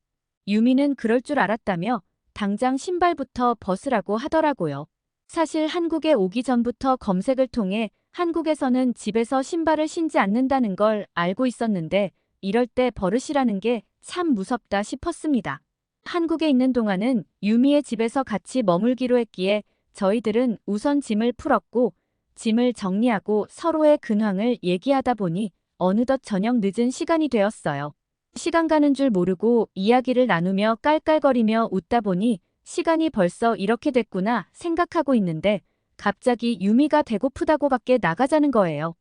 유미는 그럴 줄 알았다며 당장 신발부터 벗으라고 하더라고요. 사실 한국에 오기 전부터 검색을 통해 한국에서는 집에서 신발을 신지 않는다는 걸 알고 있었는데 이럴 때 버릇이라는 게 참 무섭다 싶었습니다. 한국에 있는 동안은 유미의 집에서 같이 머물기로 했기에 저희들은 우선 짐을 풀었고 짐을 정리하고 서로의 근황을 얘기하다 보니 어느덧 저녁 늦은 시간이 되었어요. 시간 가는 줄 모르고 이야기를 나누며 깔깔거리며 웃다 보니 시간이 벌써 이렇게 됐구나 생각하고 있는데 갑자기 유미가 배고프다고 밖에 나가자는 거예요.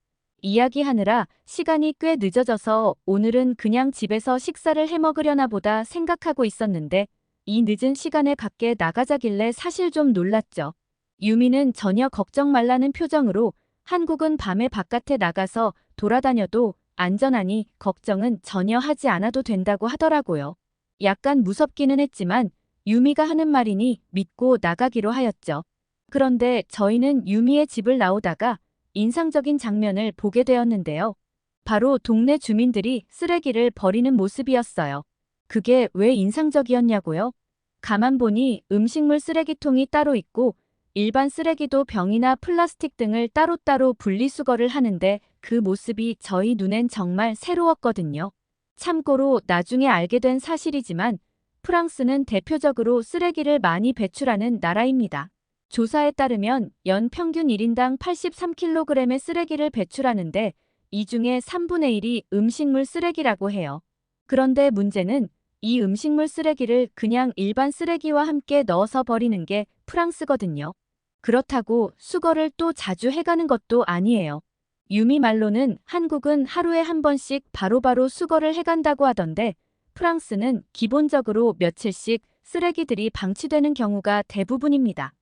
이야기하느라 시간이 꽤 늦어져서 오늘은 그냥 집에서 식사를 해 먹으려나 보다 생각하고 있었는데 이 늦은 시간에 밖에 나가자길래 사실 좀 놀랐죠. 유미는 전혀 걱정 말라는 표정으로 한국은 밤에 바깥에 나가서 돌아다녀도 안전하니 걱정은 전혀 하지 않아도 된다고 하더라고요. 약간 무섭기는 했지만 유미가 하는 말이니 믿고 나가기로 하였죠. 그런데 저희는 유미의 집을 나오다가 인상적인 장면을 보게 되었는데요. 바로 동네 주민들이 쓰레기를 버리는 모습이었어요. 그게 왜 인상적이었냐고요? 가만 보니 음식물 쓰레기통이 따로 있고 일반 쓰레기도 병이나 플라스틱 등을 따로따로 분리수거를 하는데 그 모습이 저희 눈엔 정말 새로웠거든요. 참고로 나중에 알게 된 사실이지만 프랑스는 대표적으로 쓰레기를 많이 배출하는 나라입니다. 조사에 따르면 연 평균 1인당 83kg의 쓰레기를 배출하는데 이 중에 3분의 1이 음식물 쓰레기라고 해요. 그런데 문제는 이 음식물 쓰레기를 그냥 일반 쓰레기와 함께 넣어서 버리는 게 프랑스거든요. 그렇다고 수거를 또 자주 해가는 것도 아니에요. 유미 말로는 한국은 하루에 한 번씩 바로바로 수거를 해간다고 하던데 프랑스는 기본적으로 며칠씩 쓰레기들이 방치되는 경우가 대부분입니다.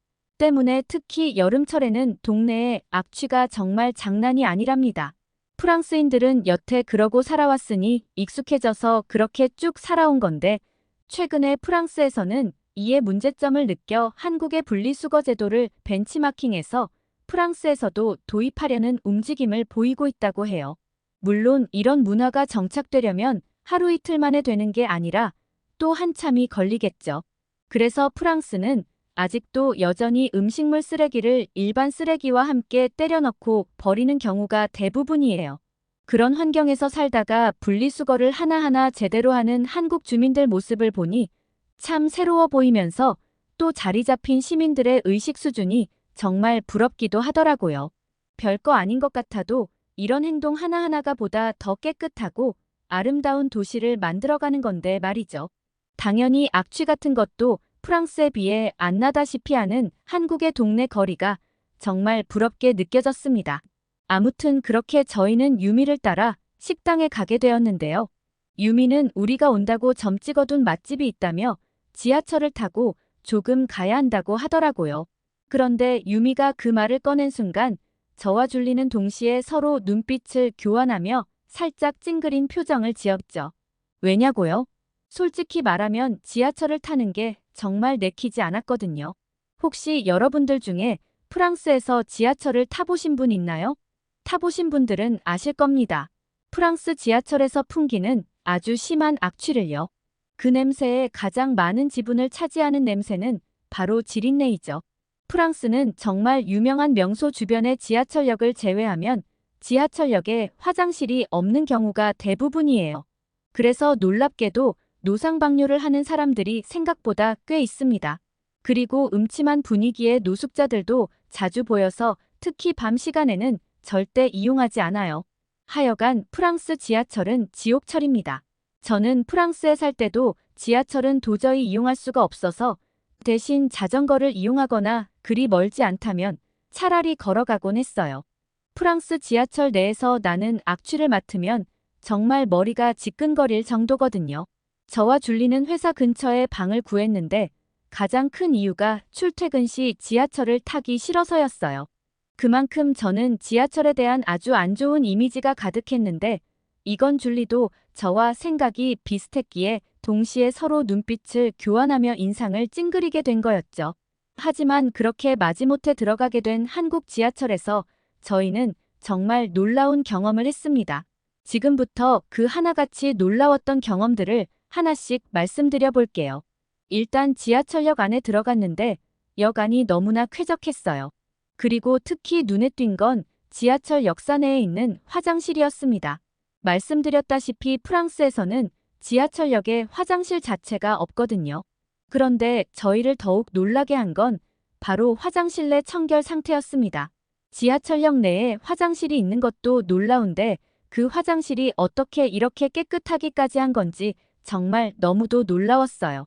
때문에 특히 여름철에는 동네에 악취가 정말 장난이 아니랍니다. 프랑스인들은 여태 그러고 살아왔으니 익숙해져서 그렇게 쭉 살아온 건데 최근에 프랑스에서는 이에 문제점을 느껴 한국의 분리수거 제도를 벤치마킹해서 프랑스에서도 도입하려는 움직임을 보이고 있다고 해요. 물론 이런 문화가 정착되려면 하루 이틀 만에 되는 게 아니라 또 한참이 걸리겠죠. 그래서 프랑스는 아직도 여전히 음식물 쓰레기를 일반 쓰레기와 함께 때려 넣고 버리는 경우가 대부분이에요. 그런 환경에서 살다가 분리수거를 하나하나 제대로 하는 한국 주민들 모습을 보니 참 새로워 보이면서 또 자리 잡힌 시민들의 의식 수준이 정말 부럽기도 하더라고요. 별거 아닌 것 같아도 이런 행동 하나하나가 보다 더 깨끗하고 아름다운 도시를 만들어가는 건데 말이죠. 당연히 악취 같은 것도 프랑스에 비해 안 나다시피 하는 한국의 동네 거리가 정말 부럽게 느껴졌습니다. 아무튼 그렇게 저희는 유미를 따라 식당에 가게 되었는데요. 유미는 우리가 온다고 점 찍어둔 맛집이 있다며 지하철을 타고 조금 가야 한다고 하더라고요. 그런데 유미가 그 말을 꺼낸 순간 저와 줄리는 동시에 서로 눈빛을 교환하며 살짝 찡그린 표정을 지었죠. 왜냐고요? 솔직히 말하면 지하철을 타는 게 정말 내키지 않았거든요. 혹시 여러분들 중에 프랑스에서 지하철을 타보신 분 있나요? 타보신 분들은 아실 겁니다. 프랑스 지하철에서 풍기는 아주 심한 악취를요. 그 냄새의 가장 많은 지분을 차지하는 냄새는 바로 지린내이죠. 프랑스는 정말 유명한 명소 주변의 지하철역을 제외하면 지하철역에 화장실이 없는 경우가 대부분이에요. 그래서 놀랍게도 노상방뇨를 하는 사람들이 생각보다 꽤 있습니다. 그리고 음침한 분위기의 노숙자들도 자주 보여서 특히 밤 시간에는 절대 이용하지 않아요. 하여간 프랑스 지하철은 지옥철입니다. 저는 프랑스에 살 때도 지하철은 도저히 이용할 수가 없어서 대신 자전거를 이용하거나 그리 멀지 않다면 차라리 걸어가곤 했어요. 프랑스 지하철 내에서 나는 악취를 맡으면 정말 머리가 지끈거릴 정도거든요. 저와 줄리는 회사 근처에 방을 구했는데 가장 큰 이유가 출퇴근 시 지하철을 타기 싫어서였어요. 그만큼 저는 지하철에 대한 아주 안 좋은 이미지가 가득했는데 이건 줄리도 저와 생각이 비슷했기에 동시에 서로 눈빛을 교환하며 인상을 찡그리게 된 거였죠. 하지만 그렇게 마지못해 들어가게 된 한국 지하철에서 저희는 정말 놀라운 경험을 했습니다. 지금부터 그 하나같이 놀라웠던 경험들을 하나씩 말씀드려 볼게요. 일단 지하철역 안에 들어갔는데 역 안이 너무나 쾌적했어요. 그리고 특히 눈에 띈 건 지하철 역사 내에 있는 화장실이었습니다. 말씀드렸다시피 프랑스에서는 지하철역에 화장실 자체가 없거든요. 그런데 저희를 더욱 놀라게 한 건 바로 화장실 내 청결 상태였습니다. 지하철역 내에 화장실이 있는 것도 놀라운데 그 화장실이 어떻게 이렇게 깨끗하기까지 한 건지 정말 너무도 놀라웠어요.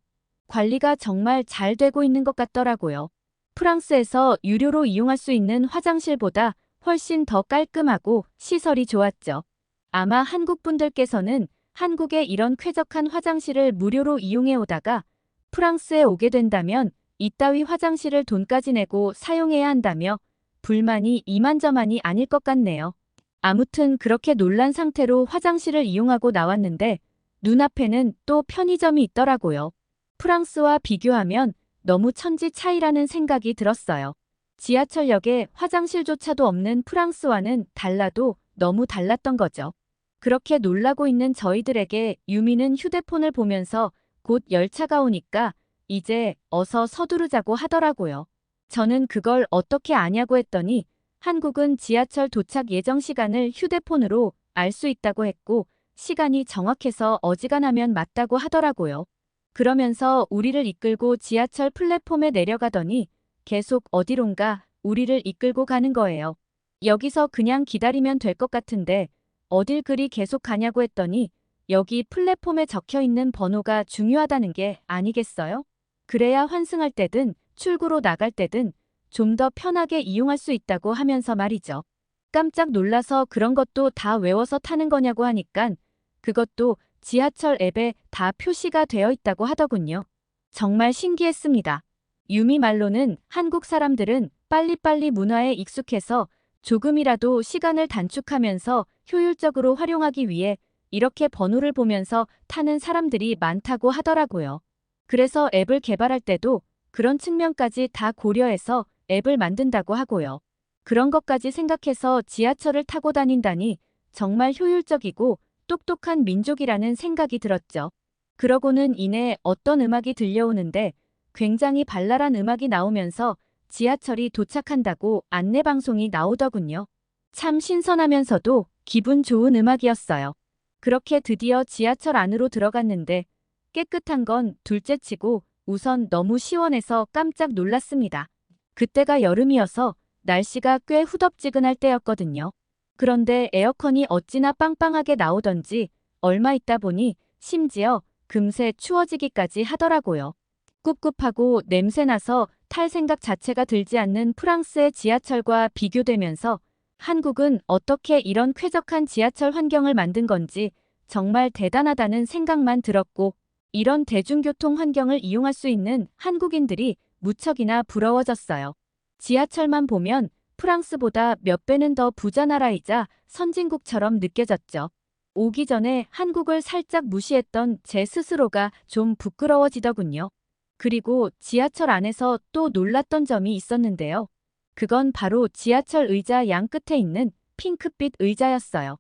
관리가 정말 잘 되고 있는 것 같더라고요. 프랑스에서 유료로 이용할 수 있는 화장실보다 훨씬 더 깔끔하고 시설이 좋았죠. 아마 한국 분들께서는 한국에 이런 쾌적한 화장실을 무료로 이용해 오다가 프랑스에 오게 된다면 이따위 화장실을 돈까지 내고 사용해야 한다며 불만이 이만저만이 아닐 것 같네요. 아무튼 그렇게 놀란 상태로 화장실을 이용하고 나왔는데 눈앞에는 또 편의점이 있더라고요. 프랑스와 비교하면 너무 천지 차이라는 생각이 들었어요. 지하철역에 화장실조차도 없는 프랑스와는 달라도 너무 달랐던 거죠. 그렇게 놀라고 있는 저희들에게 유미는 휴대폰을 보면서 곧 열차가 오니까 이제 어서 서두르자고 하더라고요. 저는 그걸 어떻게 아냐고 했더니 한국은 지하철 도착 예정 시간을 휴대폰으로 알 수 있다고 했고 시간이 정확해서 어지간하면 맞다고 하더라고요. 그러면서 우리를 이끌고 지하철 플랫폼에 내려가더니 계속 어디론가 우리를 이끌고 가는 거예요. 여기서 그냥 기다리면 될 것 같은데 어딜 그리 계속 가냐고 했더니 여기 플랫폼에 적혀 있는 번호가 중요하다는 게 아니겠어요? 그래야 환승할 때든 출구로 나갈 때든 좀 더 편하게 이용할 수 있다고 하면서 말이죠. 깜짝 놀라서 그런 것도 다 외워서 타는 거냐고 하니깐 그것도 지하철 앱에 다 표시가 되어 있다고 하더군요. 정말 신기했습니다. 유미 말로는 한국 사람들은 빨리빨리 문화에 익숙해서 조금이라도 시간을 단축하면서 효율적으로 활용하기 위해 이렇게 번호를 보면서 타는 사람들이 많다고 하더라고요. 그래서 앱을 개발할 때도 그런 측면까지 다 고려해서 앱을 만든다고 하고요. 그런 것까지 생각해서 지하철을 타고 다닌다니 정말 효율적이고 똑똑한 민족이라는 생각이 들었죠. 그러고는 이내 어떤 음악이 들려오는데 굉장히 발랄한 음악이 나오면서 지하철이 도착한다고 안내방송이 나오더군요. 참 신선하면서도 기분 좋은 음악이었어요. 그렇게 드디어 지하철 안으로 들어갔는데 깨끗한 건 둘째치고 우선 너무 시원해서 깜짝 놀랐습니다. 그때가 여름이어서 날씨가 꽤 후덥지근할 때였거든요. 그런데 에어컨이 어찌나 빵빵하게 나오던지 얼마 있다 보니 심지어 금세 추워지기까지 하더라고요. 꿉꿉하고 냄새나서 탈 생각 자체가 들지 않는 프랑스의 지하철과 비교되면서 한국은 어떻게 이런 쾌적한 지하철 환경을 만든 건지 정말 대단하다는 생각만 들었고 이런 대중교통 환경을 이용할 수 있는 한국인들이 무척이나 부러워졌어요. 지하철만 보면 프랑스보다 몇 배는 더 부자 나라이자 선진국처럼 느껴졌죠. 오기 전에 한국을 살짝 무시했던 제 스스로가 좀 부끄러워지더군요. 그리고 지하철 안에서 또 놀랐던 점이 있었는데요. 그건 바로 지하철 의자 양 끝에 있는 핑크빛 의자였어요.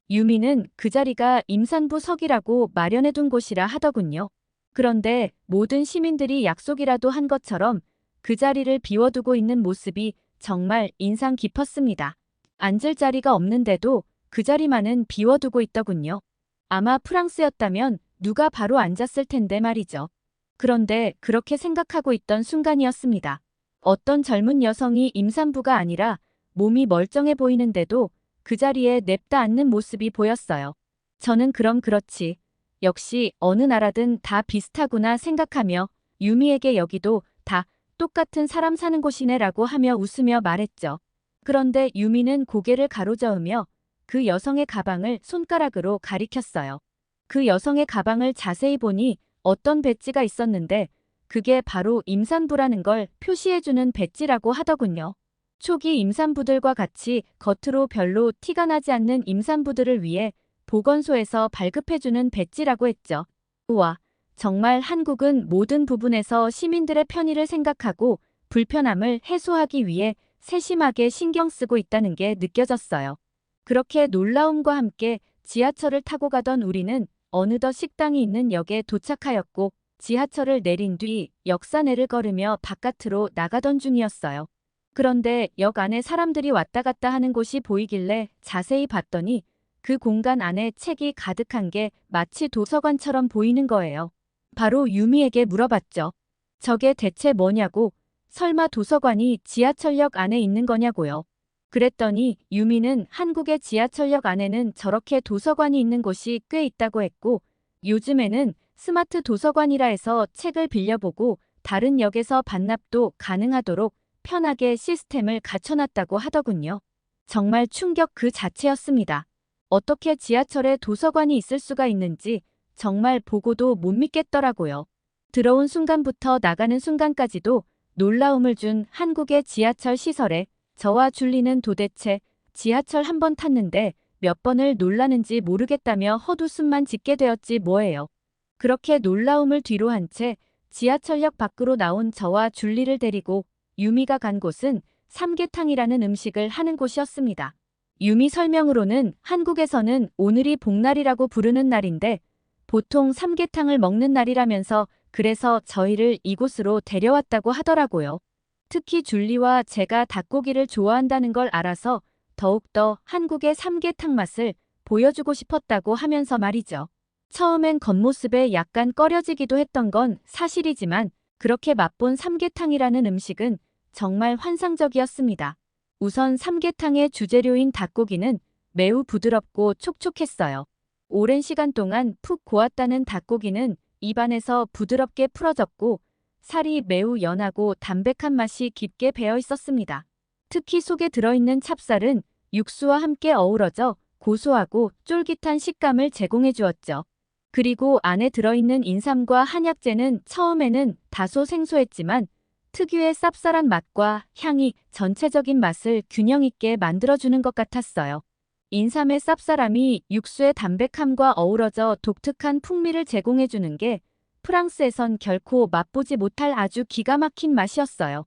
유미는 그 자리가 임산부석이라고 마련해둔 곳이라 하더군요. 그런데 모든 시민들이 약속이라도 한 것처럼 그 자리를 비워두고 있는 모습이 정말 인상 깊었습니다. 앉을 자리가 없는데도 그 자리만은 비워두고 있더군요. 아마 프랑스였다면 누가 바로 앉았을 텐데 말이죠. 그런데 그렇게 생각하고 있던 순간이었습니다. 어떤 젊은 여성이 임산부가 아니라 몸이 멀쩡해 보이는데도 그 자리에 냅다 앉는 모습이 보였어요. 저는 그럼 그렇지. 역시 어느 나라든 다 비슷하구나 생각하며 유미에게 여기도 다 똑같은 사람 사는 곳이네라고 하며 웃으며 말했죠. 그런데 유미는 고개를 가로저으며 그 여성의 가방을 손가락으로 가리켰어요. 그 여성의 가방을 자세히 보니 어떤 배지가 있었는데 그게 바로 임산부라는 걸 표시해주는 배지라고 하더군요. 초기 임산부들과 같이 겉으로 별로 티가 나지 않는 임산부들을 위해 보건소에서 발급해주는 배지라고 했죠. 우와, 정말 한국은 모든 부분에서 시민들의 편의를 생각하고 불편함을 해소하기 위해 세심하게 신경 쓰고 있다는 게 느껴졌어요. 그렇게 놀라움과 함께 지하철을 타고 가던 우리는 어느덧 식당이 있는 역에 도착하였고 지하철을 내린 뒤 역사내를 걸으며 바깥으로 나가던 중이었어요. 그런데 역 안에 사람들이 왔다 갔다 하는 곳이 보이길래 자세히 봤더니 그 공간 안에 책이 가득한 게 마치 도서관처럼 보이는 거예요. 바로 유미에게 물어봤죠. 저게 대체 뭐냐고, 설마 도서관이 지하철역 안에 있는 거냐고요. 그랬더니 유미는 한국의 지하철역 안에는 저렇게 도서관이 있는 곳이 꽤 있다고 했고, 요즘에는 스마트 도서관이라 해서 책을 빌려보고 다른 역에서 반납도 가능하도록 편하게 시스템을 갖춰놨다고 하더군요. 정말 충격 그 자체였습니다. 어떻게 지하철에 도서관이 있을 수가 있는지 정말 보고도 못 믿겠더라고요. 들어온 순간부터 나가는 순간까지도 놀라움을 준 한국의 지하철 시설에 저와 줄리는 도대체 지하철 한 번 탔는데 몇 번을 놀라는지 모르겠다며 헛웃음만 짓게 되었지 뭐예요. 그렇게 놀라움을 뒤로 한 채 지하철역 밖으로 나온 저와 줄리를 데리고 유미가 간 곳은 삼계탕이라는 음식을 하는 곳이었습니다. 유미 설명으로는 한국에서는 오늘이 복날이라고 부르는 날인데 보통 삼계탕을 먹는 날이라면서 그래서 저희를 이곳으로 데려왔다고 하더라고요. 특히 줄리와 제가 닭고기를 좋아한다는 걸 알아서 더욱더 한국의 삼계탕 맛을 보여주고 싶었다고 하면서 말이죠. 처음엔 겉모습에 약간 꺼려지기도 했던 건 사실이지만 그렇게 맛본 삼계탕이라는 음식은 정말 환상적이었습니다. 우선 삼계탕의 주재료인 닭고기는 매우 부드럽고 촉촉했어요. 오랜 시간 동안 푹 고았다는 닭고기는 입안에서 부드럽게 풀어졌고 살이 매우 연하고 담백한 맛이 깊게 배어 있었습니다. 특히 속에 들어있는 찹쌀은 육수와 함께 어우러져 고소하고 쫄깃한 식감을 제공해 주었죠. 그리고 안에 들어있는 인삼과 한약재는 처음에는 다소 생소했지만 특유의 쌉쌀한 맛과 향이 전체적인 맛을 균형 있게 만들어주는 것 같았어요. 인삼의 쌉쌀함이 육수의 담백함과 어우러져 독특한 풍미를 제공해주는 게 프랑스에선 결코 맛보지 못할 아주 기가 막힌 맛이었어요.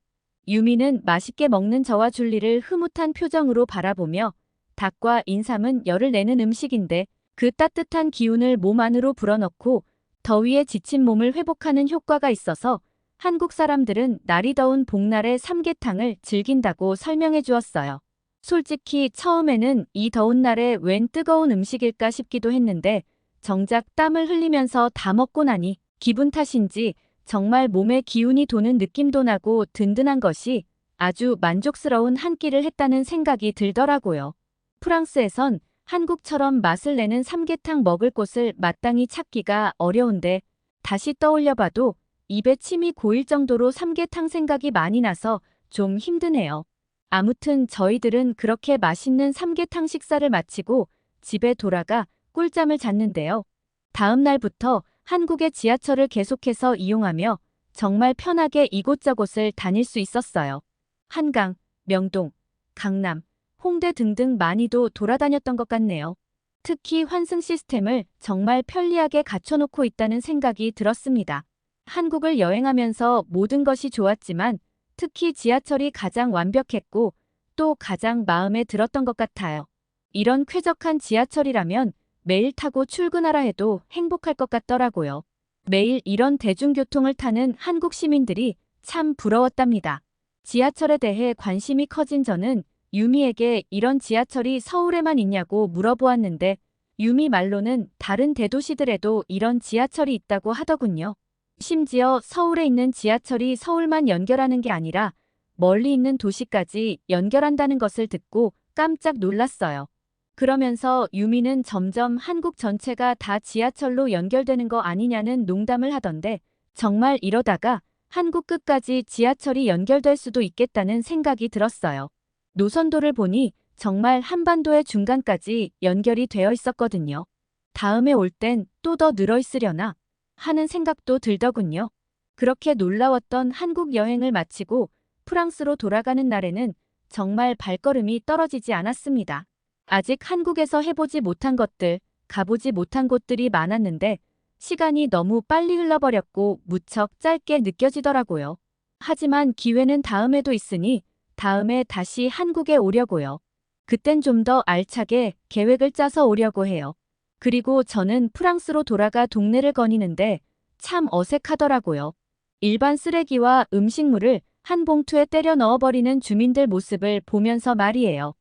유미는 맛있게 먹는 저와 줄리를 흐뭇한 표정으로 바라보며 닭과 인삼은 열을 내는 음식인데 그 따뜻한 기운을 몸 안으로 불어넣고 더위에 지친 몸을 회복하는 효과가 있어서 한국 사람들은 날이 더운 복날에 삼계탕을 즐긴다고 설명해 주었어요. 솔직히 처음에는 이 더운 날에 웬 뜨거운 음식일까 싶기도 했는데 정작 땀을 흘리면서 다 먹고 나니 기분 탓인지 정말 몸에 기운이 도는 느낌도 나고 든든한 것이 아주 만족스러운 한 끼를 했다는 생각이 들더라고요. 프랑스에선 한국처럼 맛을 내는 삼계탕 먹을 곳을 마땅히 찾기가 어려운데 다시 떠올려봐도 입에 침이 고일 정도로 삼계탕 생각이 많이 나서 좀 힘드네요. 아무튼 저희들은 그렇게 맛있는 삼계탕 식사를 마치고 집에 돌아가 꿀잠을 잤는데요. 다음 날부터 한국의 지하철을 계속해서 이용하며 정말 편하게 이곳저곳을 다닐 수 있었어요. 한강, 명동, 강남, 홍대 등등 많이도 돌아다녔던 것 같네요. 특히 환승 시스템을 정말 편리하게 갖춰놓고 있다는 생각이 들었습니다. 한국을 여행하면서 모든 것이 좋았지만 특히 지하철이 가장 완벽했고 또 가장 마음에 들었던 것 같아요. 이런 쾌적한 지하철이라면 매일 타고 출근하라 해도 행복할 것 같더라고요. 매일 이런 대중교통을 타는 한국 시민들이 참 부러웠답니다. 지하철에 대해 관심이 커진 저는 유미에게 이런 지하철이 서울에만 있냐고 물어보았는데 유미 말로는 다른 대도시들에도 이런 지하철이 있다고 하더군요. 심지어 서울에 있는 지하철이 서울만 연결하는 게 아니라 멀리 있는 도시까지 연결한다는 것을 듣고 깜짝 놀랐어요. 그러면서 유미는 점점 한국 전체가 다 지하철로 연결되는 거 아니냐는 농담을 하던데 정말 이러다가 한국 끝까지 지하철이 연결될 수도 있겠다는 생각이 들었어요. 노선도를 보니 정말 한반도의 중간까지 연결이 되어 있었거든요. 다음에 올 땐 또 더 늘어 있으려나 하는 생각도 들더군요. 그렇게 놀라웠던 한국 여행을 마치고 프랑스로 돌아가는 날에는 정말 발걸음이 떨어지지 않았습니다. 아직 한국에서 해보지 못한 것들, 가보지 못한 곳들이 많았는데 시간이 너무 빨리 흘러버렸고 무척 짧게 느껴지더라고요. 하지만 기회는 다음에도 있으니 다음에 다시 한국에 오려고요. 그땐 좀 더 알차게 계획을 짜서 오려고 해요. 그리고 저는 프랑스로 돌아가 동네를 거니는데 참 어색하더라고요. 일반 쓰레기와 음식물을 한 봉투에 때려 넣어버리는 주민들 모습을 보면서 말이에요.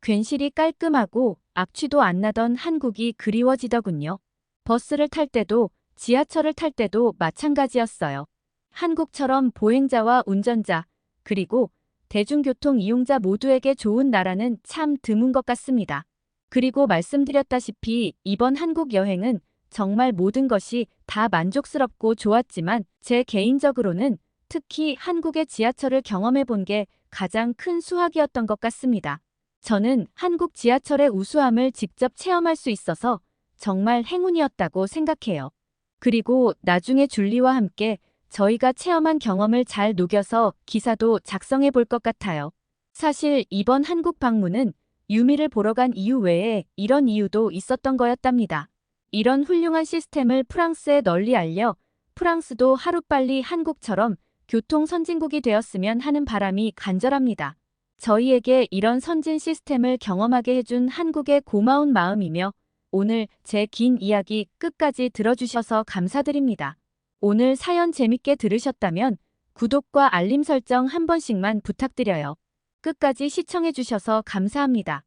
괜시리 깔끔하고 악취도 안 나던 한국이 그리워지더군요. 버스를 탈 때도 지하철을 탈 때도 마찬가지였어요. 한국처럼 보행자와 운전자, 그리고 대중교통 이용자 모두에게 좋은 나라는 참 드문 것 같습니다. 그리고 말씀드렸다시피 이번 한국 여행은 정말 모든 것이 다 만족스럽고 좋았지만 제 개인적으로는 특히 한국의 지하철을 경험해 본 게 가장 큰 수확이었던 것 같습니다. 저는 한국 지하철의 우수함을 직접 체험할 수 있어서 정말 행운이었다고 생각해요. 그리고 나중에 줄리와 함께 저희가 체험한 경험을 잘 녹여서 기사도 작성해 볼 것 같아요. 사실 이번 한국 방문은 유미를 보러 간 이유 외에 이런 이유도 있었던 거였답니다. 이런 훌륭한 시스템을 프랑스에 널리 알려 프랑스도 하루빨리 한국처럼 교통 선진국이 되었으면 하는 바람이 간절합니다. 저희에게 이런 선진 시스템을 경험하게 해준 한국의 고마운 마음이며 오늘 제 긴 이야기 끝까지 들어주셔서 감사드립니다. 오늘 사연 재밌게 들으셨다면 구독과 알림 설정 한 번씩만 부탁드려요. 끝까지 시청해주셔서 감사합니다.